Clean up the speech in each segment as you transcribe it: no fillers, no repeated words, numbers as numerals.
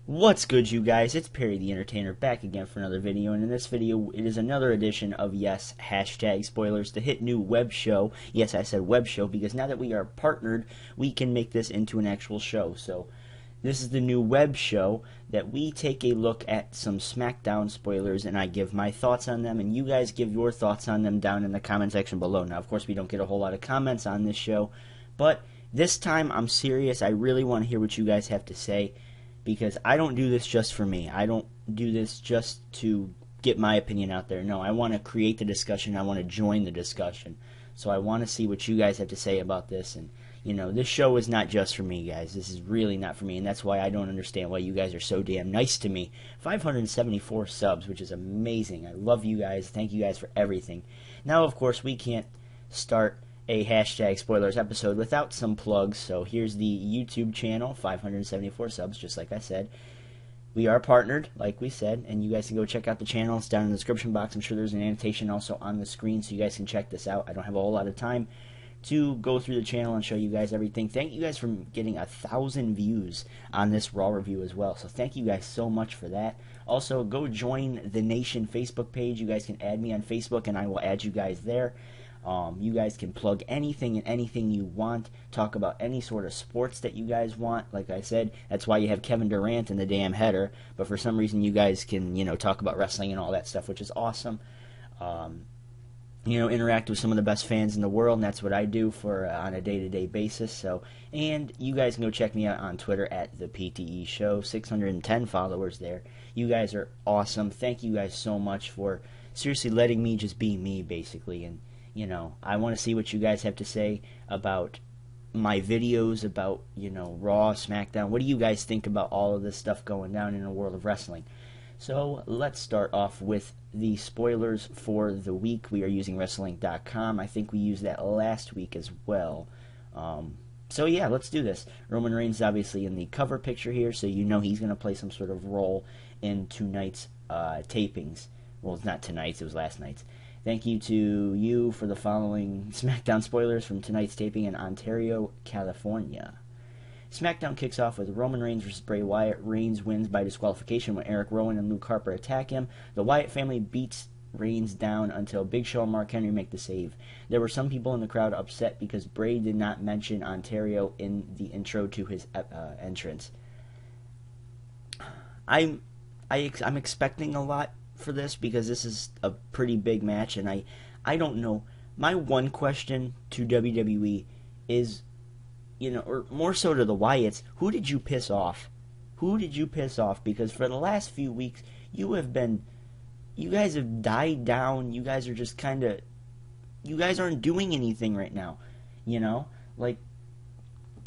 What's good, you guys? It's Perry the Entertainer back again for another video, and in this video it is another edition of Yes, hashtag spoilers, the hit new web show. Yes, I said web show because now that we are partnered, we can make this into an actual show. So this is the new web show that we take a look at some Smackdown spoilers, and I give my thoughts on them, and you guys give your thoughts on them down in the comment section below. Now, of course, we don't get a whole lot of comments on this show, but this time I'm serious. I really want to hear what you guys have to say, because I don't do this just for me. I don't do this just to get my opinion out there. No, I want to create the discussion. I want to join the discussion. So I want to see what you guys have to say about this. And, you know, this show is not just for me, guys. This is really not for me. And that's why I don't understand why you guys are so damn nice to me. 574 subs, which is amazing. I love you guys. Thank you guys for everything. Now, of course, we can't start a hashtag spoilers episode without some plugs. So here's the YouTube channel, 574 subs, just like I said. We are partnered, like we said, and you guys can go check out the channel. It's down in the description box. I'm sure there's an annotation also on the screen, so you guys can check this out. I don't have a whole lot of time to go through the channel and show you guys everything. Thank you guys for getting 1,000 views on this Raw review as well, so thank you guys so much for that. Also, go join the Nation Facebook page. You guys can add me on Facebook, and I will add you guys there. You guys can plug anything and anything you want, talk about any sort of sports that you guys want. Like I said, that's why you have Kevin Durant in the damn header, but for some reason you guys can, you know, talk about wrestling and all that stuff, which is awesome. You know, interact with some of the best fans in the world, and that's what I do for on a day-to-day basis. So, and you guys can go check me out on Twitter at the PTE Show. 610 followers there. You guys are awesome. Thank you guys so much for seriously letting me just be me, basically. And you know, I want to see what you guys have to say about my videos, about, you know, Raw, Smackdown. What do you guys think about all of this stuff going down in the world of wrestling? So let's start off with the spoilers for the week. We are using Wrestling.com. I think we used that last week as well. So yeah, let's do this. Roman Reigns is obviously in the cover picture here, so you know he's going to play some sort of role in tonight's tapings. Well, it's not tonight's, it was last night's. Thank you to you for the following Smackdown spoilers from tonight's taping in Ontario, California. Smackdown kicks off with Roman Reigns vs. Bray Wyatt. Reigns wins by disqualification when Eric Rowan and Luke Harper attack him. The Wyatt family beats Reigns down until Big Show and Mark Henry make the save. There were some people in the crowd upset because Bray did not mention Ontario in the intro to his entrance. I'm expecting a lot for this because this is a pretty big match, and I don't know. My one question to WWE is, you know, or more so to the Wyatts, who did you piss off? Who did you piss off? Because for the last few weeks, you guys have died down. You guys are just kind of, you guys aren't doing anything right now. You know, like,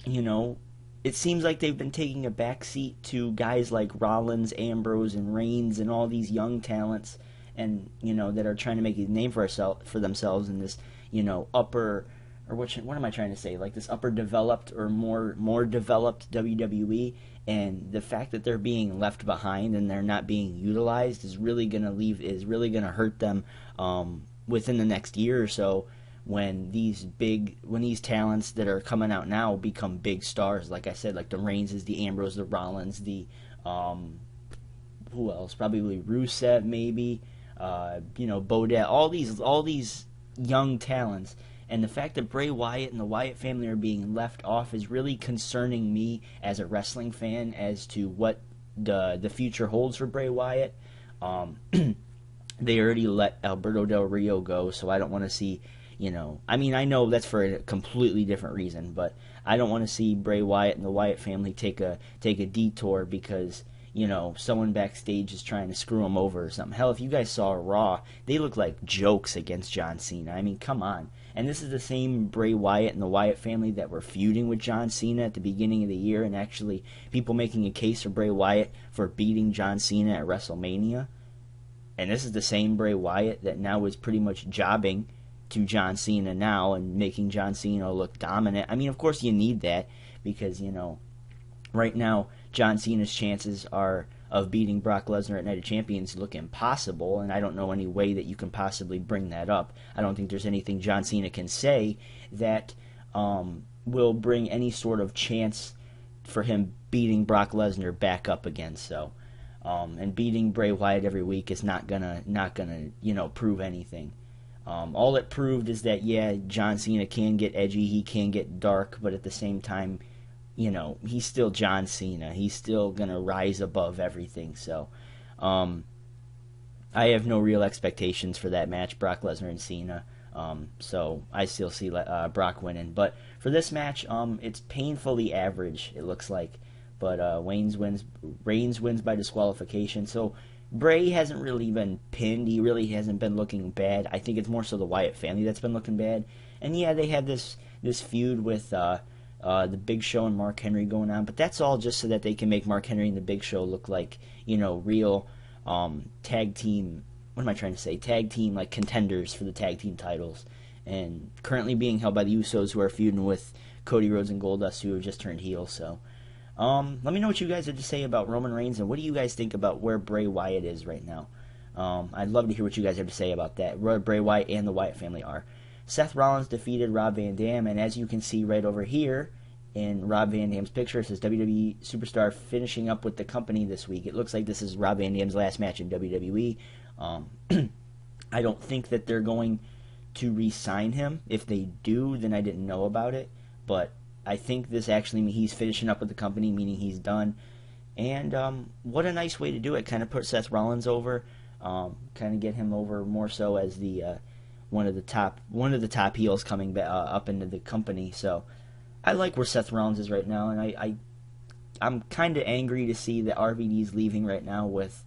you know, it seems like they've been taking a backseat to guys like Rollins, Ambrose, and Reigns, and all these young talents, and you know, that are trying to make a name for themselves in this, you know, upper, or what am I trying to say? Like this upper developed or more developed WWE, and the fact that they're being left behind and they're not being utilized is really gonna hurt them within the next year or so. When these talents that are coming out now become big stars, like I said, like the Reigns, the Ambrose, the Rollins, the who else? Probably Rusev, maybe, you know, Bodett, all these young talents, and the fact that Bray Wyatt and the Wyatt family are being left off is really concerning me as a wrestling fan as to what the future holds for Bray Wyatt. They already let Alberto Del Rio go, so I don't want to see. You know, I mean, I know that's for a completely different reason, but I don't want to see Bray Wyatt and the Wyatt family take a detour because, you know, someone backstage is trying to screw them over or something. Hell, if you guys saw Raw, they look like jokes against John Cena. I mean, come on. And this is the same Bray Wyatt and the Wyatt family that were feuding with John Cena at the beginning of the year, and actually people making a case for Bray Wyatt for beating John Cena at WrestleMania. And this is the same Bray Wyatt that now is pretty much jobbing to John Cena now and making John Cena look dominant. I mean, of course you need that because, you know, right now John Cena's chances of beating Brock Lesnar at Night of Champions look impossible, and I don't know any way that you can possibly bring that up. I don't think there's anything John Cena can say that will bring any sort of chance for him beating Brock Lesnar back up again. So, and beating Bray Wyatt every week is not gonna prove anything. All it proved is that, yeah, John Cena can get edgy, he can get dark, but at the same time, he's still John Cena. He's still gonna rise above everything. So, I have no real expectations for that match, Brock Lesnar and Cena. So I still see Brock winning. But for this match, it's painfully average, it looks like. But Reigns wins by disqualification. So Bray hasn't really been pinned. He really hasn't been looking bad. I think it's more so the Wyatt family that's been looking bad. And yeah, they had this feud with the Big Show and Mark Henry going on. But that's all just so that they can make Mark Henry and the Big Show look like, real tag team. What am I trying to say? Tag team, like, contenders for the tag team titles. And currently being held by the Usos, who are feuding with Cody Rhodes and Goldust, who have just turned heel. So let me know what you guys have to say about Roman Reigns, and what do you guys think about where Bray Wyatt is right now. I'd love to hear what you guys have to say about that, where Bray Wyatt and the Wyatt family are. Seth Rollins defeated Rob Van Dam, and as you can see right over here in Rob Van Dam's picture, it says WWE Superstar finishing up with the company this week. It looks like this is Rob Van Dam's last match in WWE. I don't think that they're going to re-sign him. If they do, then I didn't know about it. But I think this actually means he's finishing up with the company, meaning he's done. And what a nice way to do it. Kind of put Seth Rollins over. Kind of get him over more so as the one of the top heels coming back, up into the company. So I like where Seth Rollins is right now, and I'm kind of angry to see that RVD's leaving right now. With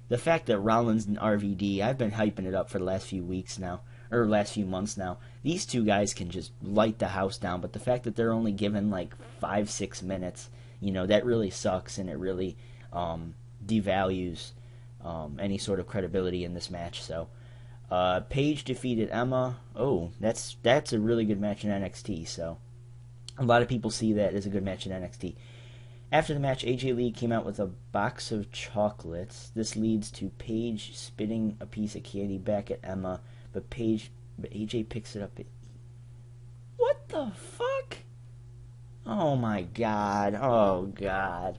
the fact that Rollins and RVD, I've been hyping it up for the last few weeks now, or last few months now. These two guys can just light the house down, but the fact that they're only given like 5-6 minutes, that really sucks, and it really devalues any sort of credibility in this match. So Paige defeated Emma. Oh, that's a really good match in NXT. So a lot of people see that as a good match in NXT. After the match, AJ Lee came out with a box of chocolates. This leads to Paige spitting a piece of candy back at Emma, but AJ picks it up. What the fuck? Oh my god. Oh god.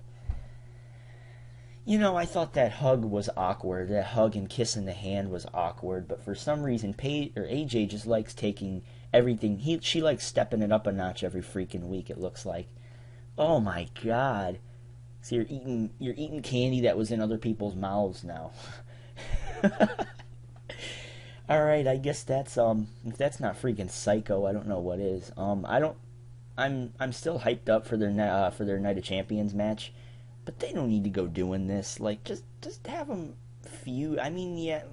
I thought that hug was awkward. That hug and kiss in the hand was awkward, but for some reason AJ just likes taking everything. She likes stepping it up a notch every freaking week, it looks like. Oh my god. So you're eating candy that was in other people's mouths now. Alright, I guess that's if that's not freaking psycho, I don't know what is. I'm still hyped up for their Night of Champions match, but they don't need to go doing this. Like, just have them feud. I mean, yeah,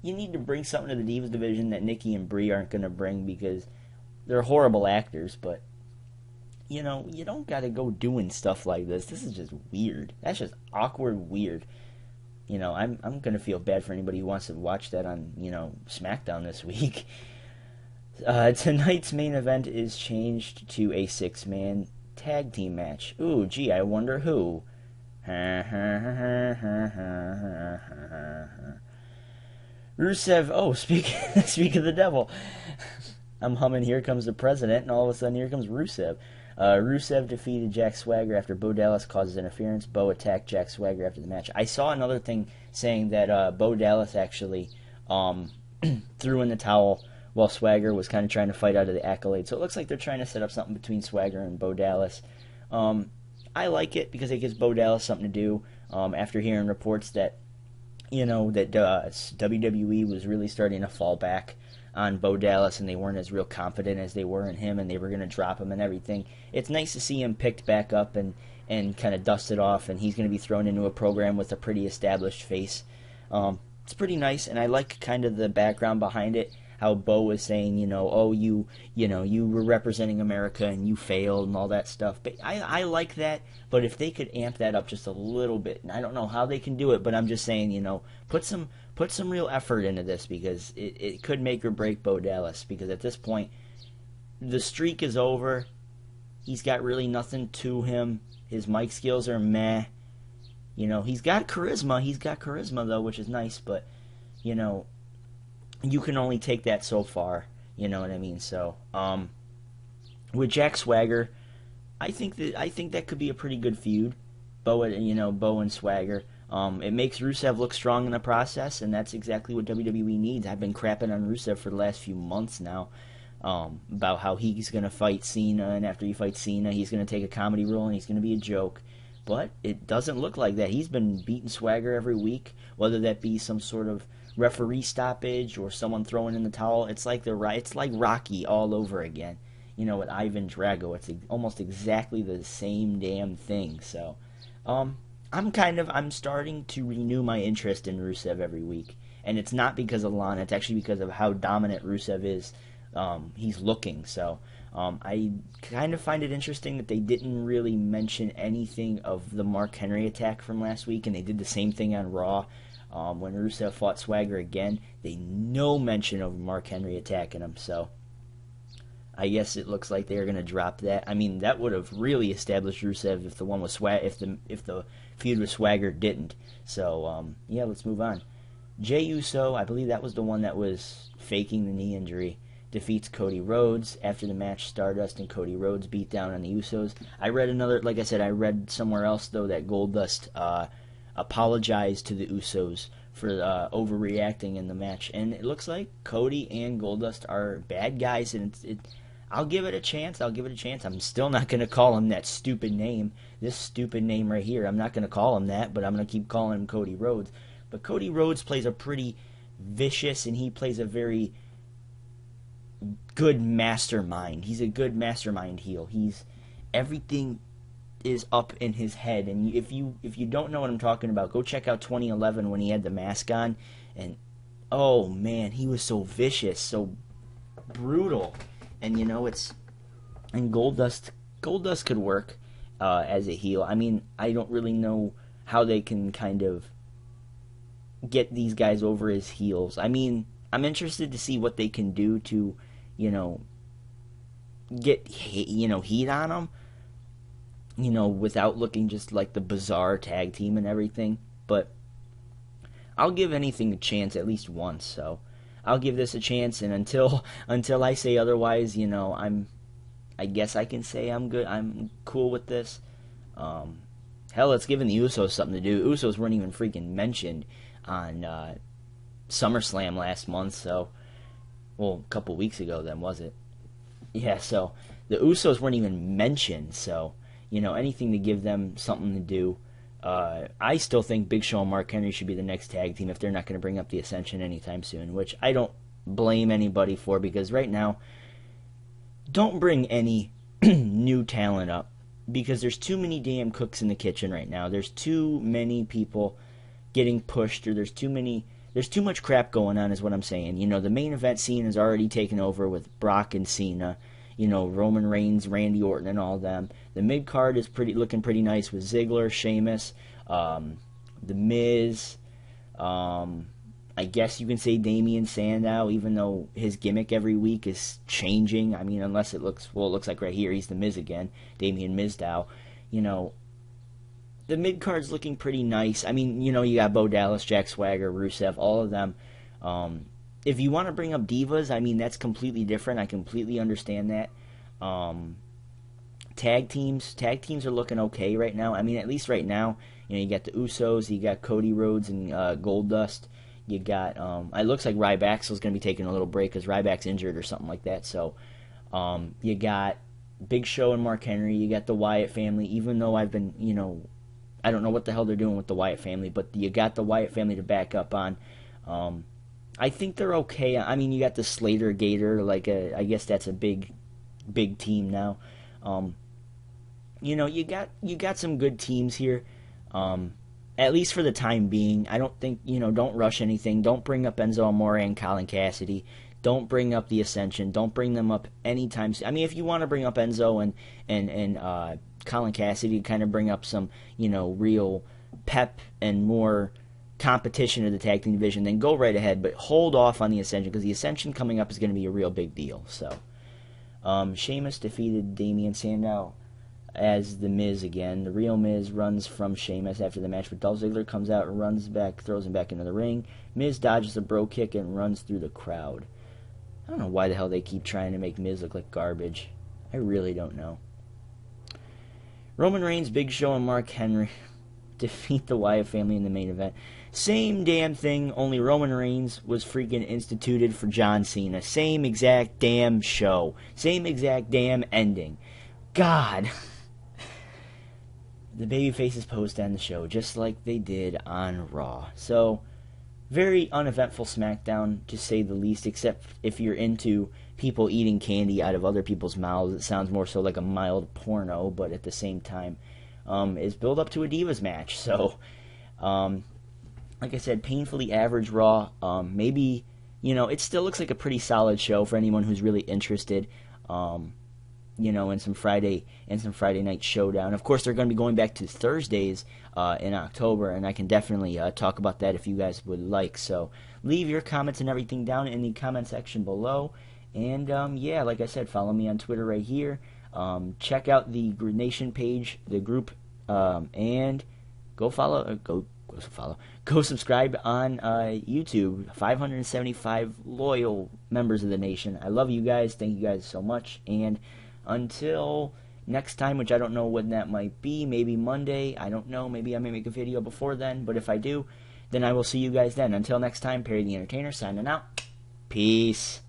you need to bring something to the Divas division that Nikki and Brie aren't gonna bring because they're horrible actors, but you don't gotta go doing stuff like this. This is just weird. That's just awkward weird. I'm gonna feel bad for anybody who wants to watch that on, SmackDown this week. Tonight's main event is changed to a 6-man tag team match. Ooh, gee, I wonder who. Rusev, oh, speak of the devil. I'm humming Here Comes the President, and all of a sudden here comes Rusev. Rusev defeated Jack Swagger after Bo Dallas causes interference. Bo attacked Jack Swagger after the match. I saw another thing saying that Bo Dallas actually threw in the towel while Swagger was kind of trying to fight out of the accolade. So it looks like they're trying to set up something between Swagger and Bo Dallas. I like it because it gives Bo Dallas something to do after hearing reports that, that WWE was really starting to fall back on Bo Dallas, and they weren't as real confident as they were in him, and they were going to drop him and everything. It's nice to see him picked back up and kind of dusted off, and he's going to be thrown into a program with a pretty established face. It's pretty nice, and I like kind of the background behind it, how Bo was saying, you were representing America and you failed and all that stuff. But I like that, but if they could amp that up just a little bit, and I don't know how they can do it, but I'm just saying, put some real effort into this, because it could make or break Bo Dallas, because at this point, the streak is over. He's got really nothing to him. His mic skills are meh. He's got charisma, though, which is nice, but, you can only take that so far, you know what I mean? So, with Jack Swagger, I think that could be a pretty good feud. Bo and Swagger. It makes Rusev look strong in the process, and that's exactly what WWE needs. I've been crapping on Rusev for the last few months now, about how he's going to fight Cena, and after he fights Cena, he's going to take a comedy role and he's going to be a joke. But it doesn't look like that. He's been beating Swagger every week, whether that be some sort of referee stoppage or someone throwing in the towel. It's like Rocky all over again. With Ivan Drago, it's almost exactly the same damn thing. So, I'm starting to renew my interest in Rusev every week, and it's not because of Lana. It's actually because of how dominant Rusev is. He's looking. So, I kind of find it interesting that they didn't really mention anything of the Mark Henry attack from last week, and they did the same thing on Raw. When Rusev fought Swagger again, they no mention of Mark Henry attacking him. So, I guess it looks like they're going to drop that. I mean, that would have really established Rusev if the one was if the feud with Swagger didn't. So, yeah, let's move on. Jey Uso, I believe that was the one that was faking the knee injury, defeats Cody Rhodes. After the match, Stardust and Cody Rhodes beat down on the Usos. I read somewhere else, though, that Goldust apologized to the Usos for overreacting in the match. And it looks like Cody and Goldust are bad guys, and I'll give it a chance. I'm still not going to call him that stupid name. This stupid name right here, I'm not going to call him that, but I'm going to keep calling him Cody Rhodes. But Cody Rhodes plays a pretty vicious, and he plays a very good mastermind. He's a good mastermind heel. Everything is up in his head, and if you don't know what I'm talking about, go check out 2011 when he had the mask on, and oh man, he was so vicious, so brutal. And and Goldust could work as a heel. I mean, I don't really know how they can kind of get these guys over as heels. I mean, I'm interested to see what they can do to, get heat on them, without looking just like the bizarre tag team and everything. But I'll give anything a chance at least once. So I'll give this a chance, and until I say otherwise, I guess I can say I'm good. I'm cool with this. Hell, it's giving the Usos something to do. Usos weren't even freaking mentioned on SummerSlam last month. So, well, a couple weeks ago then, was it? Yeah. So the Usos weren't even mentioned. So anything to give them something to do. I still think Big Show and Mark Henry should be the next tag team if they're not going to bring up the Ascension anytime soon, which I don't blame anybody for, because right now, don't bring any new talent up, because there's too many damn cooks in the kitchen right now. There's too many people getting pushed, or there's too much crap going on is what I'm saying. The main event scene is already taken over with Brock and Cena, Roman Reigns, Randy Orton, and all them. The mid card is looking pretty nice with Ziggler, Sheamus, The Miz. I guess you can say Damian Sandow, even though his gimmick every week is changing. I mean, unless it looks like right here he's The Miz again, Damian Mizdow. The mid card's looking pretty nice. I mean, you got Bo Dallas, Jack Swagger, Rusev, all of them. If you want to bring up Divas, I mean, that's completely different. I completely understand that. Tag teams are looking okay right now. I mean, at least right now, you got the Usos, you got Cody Rhodes and Goldust. You got, it looks like Ryback's going to be taking a little break because Ryback's injured or something like that. So, you got Big Show and Mark Henry. You got the Wyatt family, even though I've been, I don't know what the hell they're doing with the Wyatt family, but you got the Wyatt family to back up on. I think they're okay. I mean, you got the Slater Gator, I guess that's a big team now. You got some good teams here. At least for the time being. I don't think, don't rush anything. Don't bring up Enzo Amore and Colin Cassidy. Don't bring up the Ascension. Don't bring them up anytime soon. I mean, if you want to bring up Enzo and Colin Cassidy, kind of bring up some, real pep and more competition of the tag team division, then go right ahead, but hold off on the Ascension, because the Ascension coming up is going to be a real big deal. So, Sheamus defeated Damian Sandow as The Miz again. The real Miz runs from Sheamus after the match, but Dolph Ziggler comes out and runs back, throws him back into the ring. Miz dodges a bro kick and runs through the crowd. I don't know why the hell they keep trying to make Miz look like garbage. I really don't know. Roman Reigns, Big Show, and Mark Henry. defeat the Wyatt family in the main event. Same damn thing, only Roman Reigns was freaking instituted for John Cena. Same exact damn show. Same exact damn ending. God. The babyfaces post on the show, just like they did on Raw. So, very uneventful SmackDown, to say the least, except if you're into people eating candy out of other people's mouths. It sounds more so like a mild porno, but at the same time, is build up to a Divas match. So, like I said, painfully average Raw. Maybe, it still looks like a pretty solid show for anyone who's really interested. In some Friday night showdown. Of course, they're going to be going back to Thursdays in October, and I can definitely talk about that if you guys would like. So leave your comments and everything down in the comment section below. And like I said, follow me on Twitter right here. Check out the Nation page, the group, and go subscribe on YouTube. 575 loyal members of the Nation. I love you guys. Thank you guys so much. And until next time, which I don't know when that might be, maybe Monday, I don't know, maybe I may make a video before then, but if I do, then I will see you guys then. Until next time, Perry the Entertainer signing out. Peace.